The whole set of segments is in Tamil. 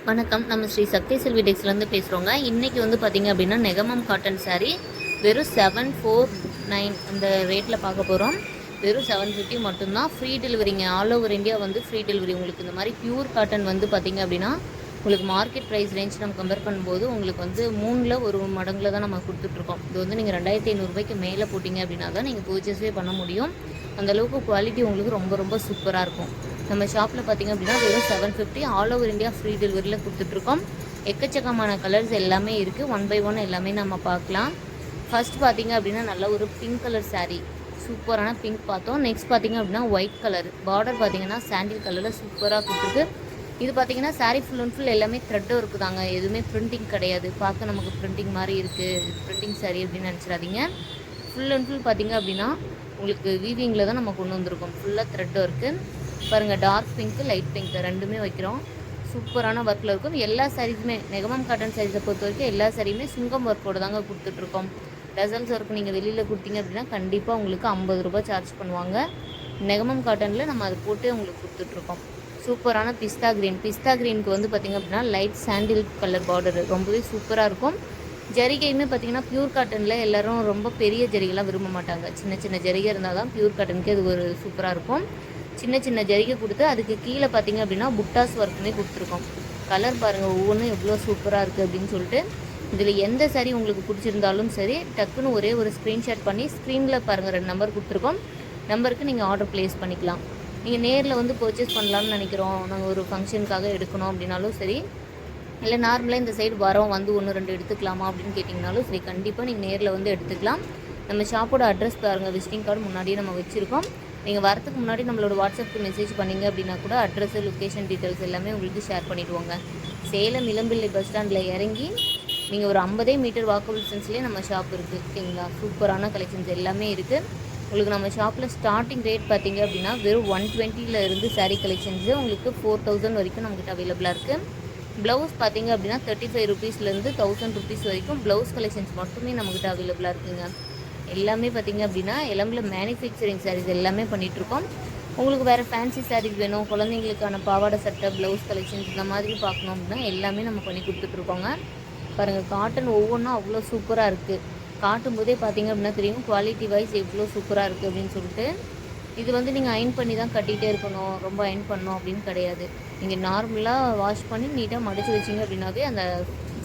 வணக்கம். நம்ம ஸ்ரீ சக்தி செல்வி டெக்ஸ்லேருந்து பேசுகிறோங்க. இன்றைக்கி வந்து பார்த்திங்க அப்படின்னா நெகமம் காட்டன் saree வெறும் 749 அந்த ரேட்டில் பார்க்க போகிறோம். வெறும் 750 மட்டும்தான். ஃப்ரீ டெலிவரிங்க. ஆல் ஓவர் இந்தியா வந்து ஃப்ரீ டெலிவரி. உங்களுக்கு இந்த மாதிரி பியூர் காட்டன் வந்து பார்த்திங்க அப்படின்னா உங்களுக்கு மார்க்கெட் ப்ரைஸ் ரேஞ்ச் நம்ம கம்பேர் பண்ணும்போது உங்களுக்கு வந்து 3ல் ஒரு மடங்கில் தான் நம்ம கொடுத்துட்ருக்கோம். இது வந்து நீங்கள் 2500 மேலே போட்டிங்க அப்படின்னா தான் நீங்கள் பர்ச்சேஸே பண்ண முடியும். அந்தளவுக்கு குவாலிட்டி உங்களுக்கு ரொம்ப ரொம்ப சூப்பராக இருக்கும். நம்ம ஷாப்பில் பார்த்திங்க அப்படின்னா வெறும் 750 ஆல் ஓவர் இந்தியா ஃப்ரீ டெலிவரியில் கொடுத்துட்ருக்கோம். எக்கச்சக்கமான கலர்ஸ் எல்லாமே இருக்குது. 1 by 1 எல்லாமே நம்ம பார்க்கலாம். ஃபர்ஸ்ட் பார்த்திங்க அப்படின்னா நல்ல ஒரு பிங்க் கலர் saree, சூப்பரான பிங்க் பார்த்தோம். நெக்ஸ்ட் பார்த்திங்க அப்படின்னா ஒயிட் கலர் பார்டர் பார்த்திங்கன்னா சாண்டில் கலரில் சூப்பராக கொடுத்துருக்கு. இது பார்த்திங்கன்னா saree ஃபுல் அண்ட் ஃபுல் எல்லாமே த்ரெட்டும் இருக்குதாங்க. எதுவுமே பிரிண்டிங் கிடையாது. பார்க்க நமக்கு பிரிண்டிங் மாதிரி இருக்குது, பிரிண்டிங் saree அப்படின்னு நினச்சிடாதீங்க. ஃபுல் அண்ட் ஃபுல் பார்த்திங்க அப்படின்னா உங்களுக்கு வீவிங்கில் தான் நம்ம கொண்டு வந்திருக்கோம். ஃபுல்லாக த்ரெட்டும் இருக்குது பாருங்கள். டார்க் பிங்க்கு, லைட் பிங்க் ரெண்டுமே வைக்கிறோம். சூப்பரான ஒர்க்கில் இருக்கும். எல்லா சாரீஸுமே நெகமம் காட்டன் சாரீஸை பொறுத்த வரைக்கும் எல்லா சாரியுமே சுங்கம் ஒர்க்கோடு தாங்க கொடுத்துட்ருக்கோம். டசல்ஸ் ஒர்க் நீங்கள் வெளியில் கொடுத்தீங்க அப்படின்னா கண்டிப்பாக உங்களுக்கு 50 ரூபாய் சார்ஜ் பண்ணுவாங்க. நெகமம் காட்டனில் நம்ம அதை போட்டு உங்களுக்கு கொடுத்துட்ருக்கோம். சூப்பரான பிஸ்தா க்ரீனுக்கு வந்து பார்த்திங்க அப்படின்னா லைட் சாண்டில் கலர் பார்டர் ரொம்பவே சூப்பராக இருக்கும். ஜரிகையுமே பார்த்திங்கன்னா பியூர் காட்டனில் எல்லோரும் ரொம்ப பெரிய ஜரிகைலாம் விரும்ப மாட்டாங்க. சின்ன சின்ன ஜரிகை இருந்தால் தான் பியூர் காட்டனுக்கு அது ஒரு சூப்பராக இருக்கும். சின்ன சின்ன ஜரிகை கொடுத்து அதுக்கு கீழே பார்த்திங்க அப்படின்னா புட்டாஸ் ஒர்க்குமே கொடுத்துருக்கோம். கலர் பாருங்கள் ஒவ்வொன்றும் எவ்வளோ சூப்பராக இருக்குது அப்படின்னு சொல்லிட்டு. இதில் எந்த saree உங்களுக்கு பிடிச்சிருந்தாலும் சரி டக்குன்னு ஒரே ஒரு ஸ்க்ரீன்ஷாட் பண்ணி ஸ்க்ரீனில் பாருங்கள் 2 நம்பர் கொடுத்துருக்கோம். நம்பருக்கு நீங்கள் ஆர்டர் ப்ளேஸ் பண்ணிக்கலாம். நீங்கள் நேரில் வந்து பர்ச்சேஸ் பண்ணலாம்னு நினைக்கிறோம், நாங்கள் ஒரு ஃபங்க்ஷனுக்காக எடுக்கணும் அப்படின்னாலும் சரி, இல்லை நார்மலாக இந்த சைடு வரோம் வந்து 1 2 எடுத்துக்கலாமா அப்படின்னு கேட்டிங்கனாலும் சரி, கண்டிப்பாக நீங்கள் நேரில் வந்து எடுத்துக்கலாம். நம்ம ஷாப்போட அட்ரஸ் பாருங்கள், விசிட்டிங் கார்டு முன்னாடியே நம்ம வச்சுருக்கோம். நீங்கள் வரத்துக்கு முன்னாடி நம்மளோட வாட்ஸ்அப்புக்கு மெசேஜ் பண்ணிங்க அப்படின்னா கூட அட்ரஸு, லொக்கேஷன் டீட்டெயில்ஸ் எல்லாமே உங்களுக்கு ஷேர் பண்ணிவிடுவோங்க. சேலம் இளம்பிள்ளை பஸ் ஸ்டாண்டில் இறங்கி நீங்கள் ஒரு 50 மீட்டர் வாக்கபிள் டிஸ்டன்ஸ்லேயே நம்ம ஷாப் இருக்குது. ஓகேங்களா? சூப்பரான கலெக்ஷன்ஸ் எல்லாமே இருக்குது. உங்களுக்கு நம்ம ஷாப்பில் ஸ்டார்டிங் ரேட் பார்த்திங்க அப்படின்னா வெறும் 120 இருந்து saree கலெக்ஷன்ஸு உங்களுக்கு 4000 வரைக்கும் நம்மகிட்ட அவைலபிளாக இருக்குது. ப்ளவுஸ் பார்த்திங்க அப்படின்னா 35 ரூபீஸ்லேருந்து 1000 ரூபீஸ் வரைக்கும் ப்ளவுஸ் கலெக்ஷன்ஸ் மட்டுமே நம்மகிட்ட அவைலபிளாக இருக்குங்க. எல்லாமே பார்த்திங்க அப்படின்னா எல்லாமே மேனுஃபேக்சரிங் சாரீஸ் எல்லாமே பண்ணிகிட்ருக்கோம். உங்களுக்கு வேறு ஃபேன்சி சாரீஸ் வேணும், குழந்தைங்களுக்கான பாவாடை சட்டை, ப்ளவுஸ் கலெக்ஷன்ஸ் இந்த மாதிரி பார்க்கணும் அப்படின்னா எல்லாமே நம்ம பண்ணி கொடுத்துட்ருக்கோங்க. பாருங்கள், காட்டன் ஒவ்வொன்றும் அவ்வளோ சூப்பராக இருக்குது. காட்டும் போதே பார்த்திங்க அப்படின்னா தெரியும் குவாலிட்டி வைஸ் எவ்வளோ சூப்பராக இருக்குது அப்படின்னு சொல்லிட்டு. இது வந்து நீங்கள் அயன் பண்ணி தான் கட்டிகிட்டே இருக்கணும், ரொம்ப அயன் பண்ணணும் அப்படின்னு கிடையாது. நீங்கள் நார்மலாக வாஷ் பண்ணி நீட்டாக மடித்து வச்சிங்க அப்படின்னாவே அந்த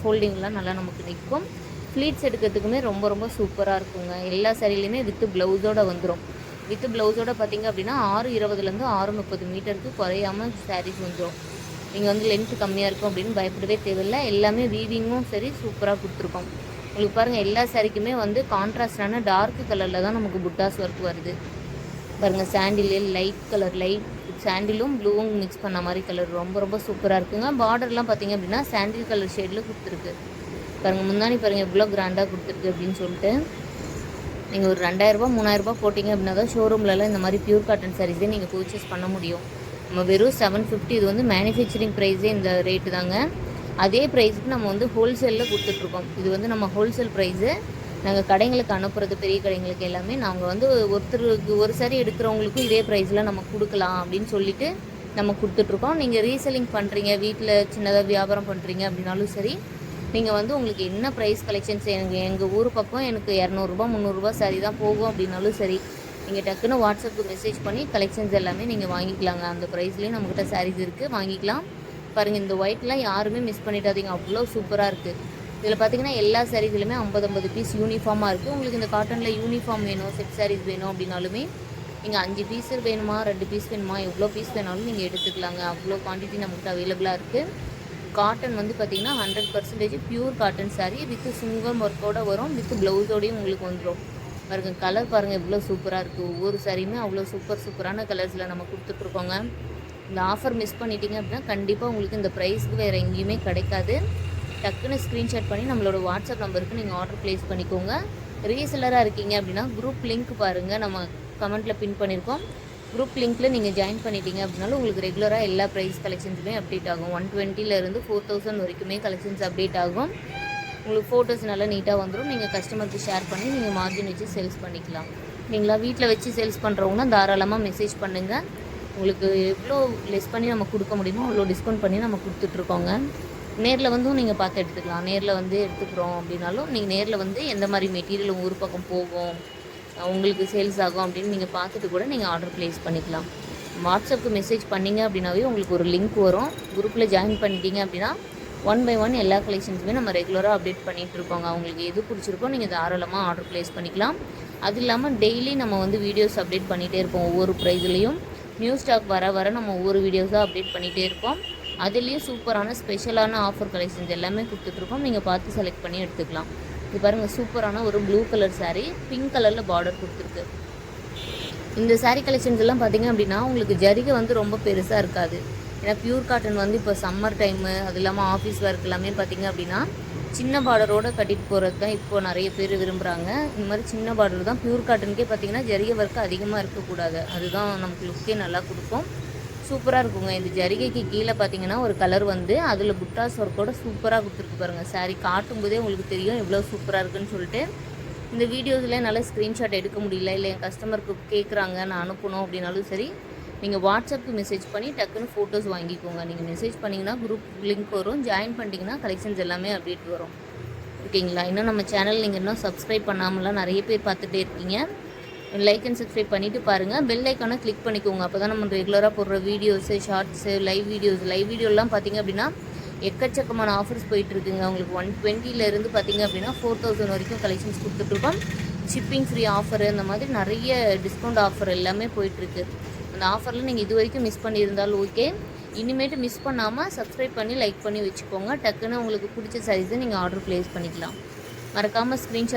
ஃபோல்டிங்லாம் நல்லா நமக்கு நிற்கும். ஃப்ளீட்ஸ் எடுக்கிறதுக்குமே ரொம்ப ரொம்ப சூப்பராக இருக்குங்க. எல்லா சாரிலையுமே வித்து ப்ளவுஸோடு வந்துடும். வித்து ப்ளவுஸோடு பார்த்திங்க அப்படின்னா 620 630 மீட்டருக்கு குறையாமல் சாரீஸ் வந்துடும். நீங்கள் வந்து லென்த்து கம்மியாக இருக்கும் அப்படின்னு பயப்படவே தேவையில்லை. எல்லாமே வீவிங்கும் சரி சூப்பராக கொடுத்துருக்கோம். உங்களுக்கு பாருங்கள், எல்லா சாரிக்குமே வந்து கான்ட்ராஸ்டான டார்க் கலரில் தான் நமக்கு புட்டாஸ் ஒர்க் வருது. பாருங்கள், சாண்டிலே லைட் கலர், லைட் சாண்டிலும் ப்ளூவும் மிக்ஸ் பண்ண மாதிரி கலர் ரொம்ப ரொம்ப சூப்பராக இருக்குங்க. பார்டர்லாம் பார்த்திங்க அப்படின்னா சாண்டில் கலர் ஷேடில் கொடுத்துருக்கு. பாருங்கள், முந்தானி பாருங்கள் எவ்வளோ கிராண்டாக கொடுத்துருக்கு அப்படின்னு சொல்லிட்டு. நீங்கள் ஒரு 2000 3000 போட்டிங்க அப்படின்னா தான் ஷோரூம்லலாம் இந்த மாதிரி பியூர் காட்டன் சாரீஸே நீங்கள் பர்ச்சேஸ் பண்ண முடியும். நம்ம வெறும் 750, இது வந்து மேனுஃபேக்சரிங் ப்ரைஸே இந்த ரேட்டு தாங்க. அதே ப்ரைஸுக்கு நம்ம வந்து ஹோல்சேலில் கொடுத்துட்ருக்கோம். இது வந்து நம்ம ஹோல்சேல் ப்ரைஸு. நாங்கள் கடைங்களுக்கு அனுப்புறது, பெரிய கடைங்களுக்கு எல்லாமே நாங்கள் வந்து ஒருத்தருக்கு ஒரு சாரி எடுக்கிறவங்களுக்கும் இதே ப்ரைஸில் நம்ம கொடுக்கலாம் அப்படின்னு சொல்லிவிட்டு நம்ம கொடுத்துட்ருக்கோம். நீங்கள் ரீசெல்லிங் பண்ணுறீங்க, வீட்டில் சின்னதாக வியாபாரம் பண்ணுறீங்க அப்படின்னாலும் சரி, நீங்கள் வந்து உங்களுக்கு என்ன ப்ரைஸ் கலெக்ஷன்ஸ் எங்கள் ஊர் பக்கம் எனக்கு 200 300 சாரி தான் போகும் அப்படின்னாலும் சரி, நீங்கள் டக்குன்னு வாட்ஸ்அப்புக்கு மெசேஜ் பண்ணி கலெக்ஷன்ஸ் எல்லாமே நீங்கள் வாங்கிக்கலாங்க. அந்த ப்ரைஸ்லேயும் நம்மக்கிட்ட சாரீஸ் இருக்குது, வாங்கிக்கலாம். பாருங்கள், இந்த ஒயிட்லாம் யாருமே மிஸ் பண்ணிடாதீங்க, அவ்வளோ சூப்பராக இருக்குது. இதில் பார்த்திங்கன்னா எல்லா சாரீஸ்லையுமே 50 பீஸ் யூனிஃபார்மாக இருக்குது. உங்களுக்கு இந்த காட்டனில் யூனிஃபார்ம் வேணும், செட் சாரீஸ் வேணும் அப்படின்னாலுமே நீங்கள் 5 பீஸ் வேணுமா, 2 பீஸ் வேணுமா, எவ்வளோ பீஸ் வேணாலும் நீங்கள் எடுத்துக்கலாங்க. அவ்வளோ குவான்டிட்டி நம்மகிட்ட அவைலபிளாக இருக்குது. காட்டன் வந்து பார்த்திங்கன்னா 100% பியூர் காட்டன் சாரீ வித்து சுங்கம் ஒர்க்கோடு வரும், வித்து ப்ளவுஸோடையும் உங்களுக்கு வந்துடும். பாருங்கள், கலர் பாருங்கள் எவ்வளோ சூப்பராக இருக்குது. ஒவ்வொரு சாரியுமே அவ்வளோ சூப்பரான கலர்ஸில் நம்ம கொடுத்துட்ருக்கோங்க. இந்த ஆஃபர் மிஸ் பண்ணிட்டீங்க அப்படின்னா கண்டிப்பாக உங்களுக்கு இந்த ப்ரைஸ்க்கு வேறு எங்கேயுமே கிடைக்காது. டக்குன்னு ஸ்க்ரீன்ஷாட் பண்ணி நம்மளோட வாட்ஸ்அப் நம்பருக்கு நீங்கள் ஆர்டர் ப்ளேஸ் பண்ணிக்கோங்க. ரீசெல்லராக இருக்கீங்க அப்படின்னா குரூப் லிங்க் பாருங்கள், நம்ம கமெண்ட்டில் பின் பண்ணியிருக்கோம். குரூப் லிங்க்கில் நீங்கள் ஜாயின் பண்ணிட்டீங்க அப்படின்னாலும் உங்களுக்கு ரெகுலராக எல்லா ப்ரைஸ் கலெக்ஷன்ஸுமே அப்டேட் ஆகும். 120 4000 வரைக்குமே கலெக்ஷன்ஸ் அப்டேட் ஆகும். உங்களுக்கு ஃபோட்டோஸ் நல்லா நீட்டாக வந்துடும். நீங்கள் கஸ்டமருக்கு ஷேர் பண்ணி நீங்கள் மார்ஜின் வச்சு சேல்ஸ் பண்ணிக்கலாம். நீங்களா வீட்டில் வச்சு சேல்ஸ் பண்ணுறவங்கன்னா தாராளமாக மெசேஜ் பண்ணுங்கள். உங்களுக்கு எவ்வளோ லெஸ் பண்ணி நம்ம கொடுக்க முடியுமோ அவ்வளோ டிஸ்கவுண்ட் பண்ணி நம்ம கொடுத்துட்ருக்கோங்க. நேரில் வந்தும் நீங்கள் பார்த்து எடுத்துக்கலாம். நேரில் வந்து எடுத்துக்கிறோம் அப்படின்னாலும் நீங்கள் நேரில் வந்து எந்த மாதிரி மெட்டீரியல் ஊர் பக்கம் போகும், உங்களுக்கு சேல்ஸ் ஆகும் அப்படின்னு நீங்கள் பார்த்துட்டு கூட நீங்கள் ஆர்டர் ப்ளேஸ் பண்ணிக்கலாம். வாட்ஸ்அப்புக்கு மெசேஜ் பண்ணிங்க அப்படின்னாவே உங்களுக்கு ஒரு லிங்க் வரும். குரூப்பில் ஜாயின் பண்ணிட்டீங்க அப்படின்னா 1 by 1 எல்லா கலெக்ஷன்ஸுமே நம்ம ரெகுலராக அப்டேட் பண்ணிகிட்ருக்கோங்க. அவங்களுக்கு எது பிடிச்சிருக்கோ நீங்கள் தாராளமாக ஆர்டர் ப்ளேஸ் பண்ணிக்கலாம். அது இல்லாமல் டெய்லி நம்ம வந்து வீடியோஸ் அப்டேட் பண்ணிகிட்டே இருப்போம். ஒவ்வொரு ப்ரைஸ்லேயும் நியூ ஸ்டாக் வர வர நம்ம ஒவ்வொரு வீடியோஸாக அப்டேட் பண்ணிகிட்டே இருப்போம். அதுலேயும் சூப்பரான ஸ்பெஷலான ஆஃபர் கலெக்ஷன்ஸ் எல்லாமே கொடுத்துட்ருக்கோம். நீங்கள் பார்த்து செலக்ட் பண்ணி எடுத்துக்கலாம். இது பாருங்கள், சூப்பரான ஒரு ப்ளூ கலர் சாரீ, பிங்க் கலரில் பார்டர் கொடுத்துருக்கு. இந்த சாரீ கலெக்ஷன்ஸ் எல்லாம் பார்த்திங்க அப்படின்னா உங்களுக்கு ஜரிகை வந்து ரொம்ப பெருசாக இருக்காது. ஏன்னா பியூர் காட்டன் வந்து இப்போ சம்மர் டைமு, அது இல்லாமல் ஆஃபீஸ் ஒர்க் எல்லாமே பார்த்திங்க அப்படின்னா சின்ன பார்டரோடு கட்டிட்டு போகிறது தான் இப்போது நிறைய பேர் விரும்புகிறாங்க. இந்த மாதிரி சின்ன பார்டர் தான் பியூர் காட்டனுக்கே பார்த்திங்கன்னா ஜரிகை ஒர்க்கு அதிகமாக இருக்கக்கூடாது. அதுதான் நமக்கு லுக்கே நல்லா கொடுக்கும். சூப்பராக இருக்குங்க. இந்த ஜரிகைக்கு கீழே பார்த்தீங்கன்னா ஒரு கலர் வந்து அதில் புட்டாஸ் ஒர்க்கோட சூப்பராக கொடுத்துருக்கு பாருங்கள். சாரீ காட்டும் போதே உங்களுக்கு தெரியும் எவ்வளோ சூப்பராக இருக்குன்னு சொல்லிட்டு. இந்த வீடியோஸில் என்னால் ஸ்க்ரீன்ஷாட் எடுக்க முடியல, இல்லை என் கஸ்டமருக்கு கேட்குறாங்க நான் அனுப்பணும் அப்படின்னாலும் சரி, நீங்கள் வாட்ஸ்அப்புக்கு மெசேஜ் பண்ணி டக்குன்னு ஃபோட்டோஸ் வாங்கிக்கோங்க. நீங்கள் மெசேஜ் பண்ணிங்கன்னா குரூப் லிங்க் வரும், ஜாயின் பண்ணிட்டீங்கன்னா கலெக்ஷன்ஸ் எல்லாமே அப்டேட் வரும். ஓகேங்களா? இன்னும் நம்ம சேனல் நீங்கள் இன்னும் சப்ஸ்கிரைப் பண்ணாமலாம் நிறைய பேர் பார்த்துட்டே இருக்கீங்க. லைக் அண்ட் சப்ஸ்கிரைப் பண்ணிவிட்டு பாருங்கள். பெல் ஐக்கானை கிளிக் பண்ணிக்கோங்க. அப்போ தான் நம்ம ரெகுலராக போடுற வீடியோஸு, ஷார்ட்ஸு, லைவ் வீடியோலாம் பார்த்திங்க அப்படின்னா எக்கச்சக்கமான ஆஃபர்ஸ் போயிட்டுருக்குங்க. உங்களுக்கு 120 பார்த்திங்க அப்படின்னா 4000 வரைக்கும் கலெக்ஷன்ஸ் கொடுத்துட்ருக்கோம். ஷிப்பிங் ஃப்ரீ ஆஃபரு, அந்த மாதிரி நிறைய டிஸ்கவுண்ட் ஆஃபர் எல்லாமே போயிட்டுருக்கு. அந்த ஆஃபரில் நீங்கள் இது வரைக்கும் மிஸ் பண்ணியிருந்தாலும் ஓகே, இனிமேட்டு மிஸ் பண்ணாமல் சப்ஸ்கிரைப் பண்ணி லைக் பண்ணி வச்சுக்கோங்க. டக்குன்னு உங்களுக்கு பிடிச்ச சைஸை நீங்கள் ஆர்டர் ப்ளேஸ் பண்ணிக்கலாம். மறக்காமல் ஸ்க்ரீன்ஷாட்